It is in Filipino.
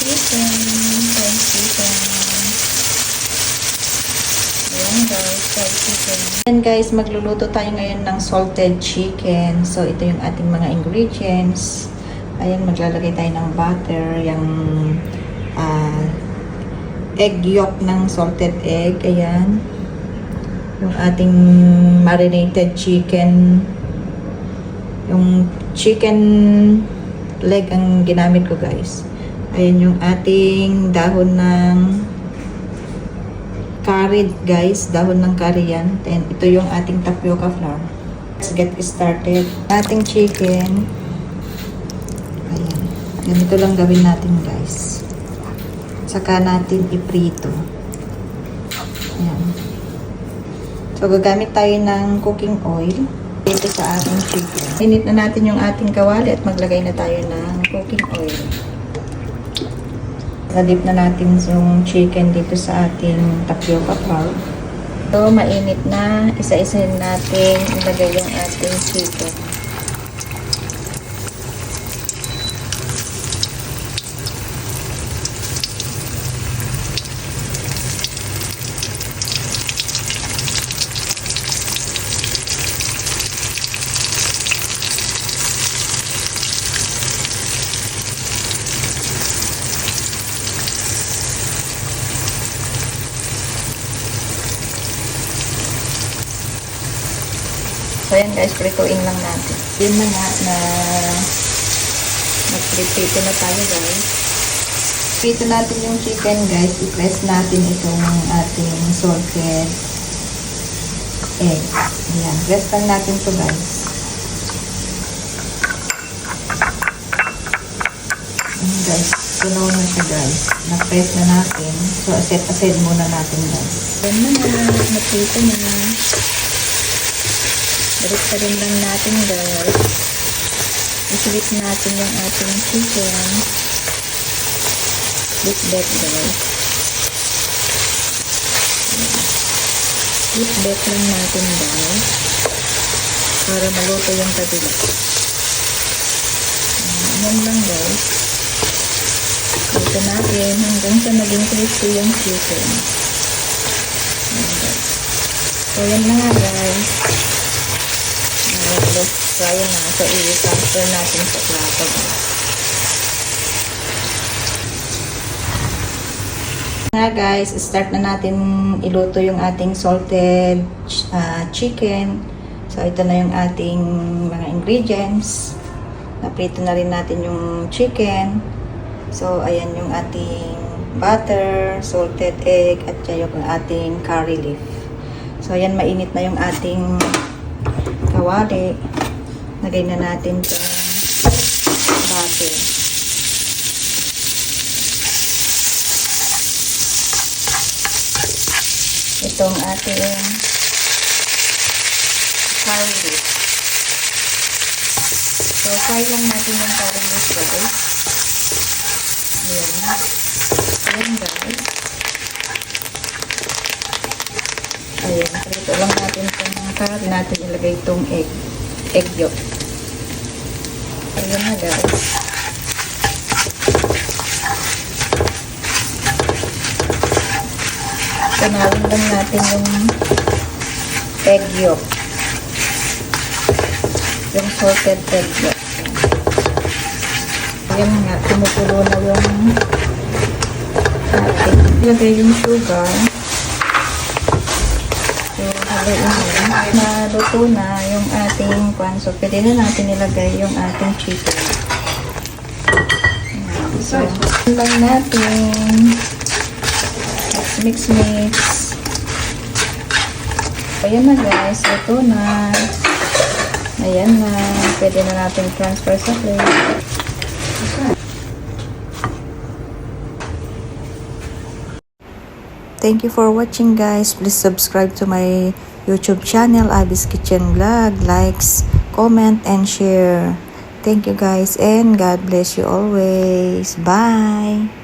chicken. Fried chicken. Ayan guys, fried chicken. And guys, magluluto tayo ngayon ng salted chicken. So, ito yung ating mga ingredients. Ayan, maglalagay tayo ng butter, yung egg yolk ng salted egg. Ayan. Yung ating marinated chicken. Yung chicken leg ang ginamit ko guys. Ayan yung ating dahon ng curry guys. Dahon ng curry yan. Then ito yung ating tapioca flour. Let's get started. Ating chicken. Ayan. Ganito lang gawin natin guys. Saka natin iprito. Ayan. So gagamit tayo ng cooking oil dito sa ating chicken. Init na natin yung ating kawali at maglagay na tayo ng cooking oil. Ladip na natin yung chicken dito sa ating tapioca flour. So mainit na, isa-isahin natin ilagay yung ating chicken. So, ayan guys, prituin lang natin. Yun na nga na nag-prito na tayo guys. Prito natin yung chicken guys. I-press natin itong ating salted egg. Ayan, press lang natin to guys. Ayan guys, tunaw na siya guys. Na-press na natin. So, aside muna natin guys. Ayan na nga, na-prito na. Balik pa rin lang natin guys. Isilip natin yung ating chicken. Flip-back guys. Flip-back lang natin guys. Para maluto yung kabila. Ayan lang guys. Dito natin hanggang sa maging crispy yung chicken. Ayan guys. So yan na nga guys. Fry na. So, i-transfer natin sa plato. Nga guys, start na natin iluto yung ating salted chicken. So, ito na yung ating mga ingredients. Naprito na rin natin yung chicken. So, ayan yung ating butter, salted egg, at yung ating curry leaf. So, ayan, mainit na yung ating kawali. Lagay na natin itong butter. Itong ating curry leaf. So, fry lang natin yung curry leaf guys. Ayan. Ayan guys. Ayan. Ito lang natin itong curry natin ilagay itong egg yolk. Ayan na guys. Tunawin lang natin yung egg yolk. Yung salted egg yolk. Ayan nga, tumutulo na yung ating ilagay yung sugar. So, naluto na yung ating kwan. So, pwede na natin ilagay yung ating chicken. So, lang natin. Let's mix. Ayan na guys. Ito na. Ayan na. Pwede na natin transfer sa plate. Thank you for watching guys. Please subscribe to my YouTube channel, Abby's Kitchen Vlog. Likes, comment, and share. Thank you guys and God bless you always. Bye!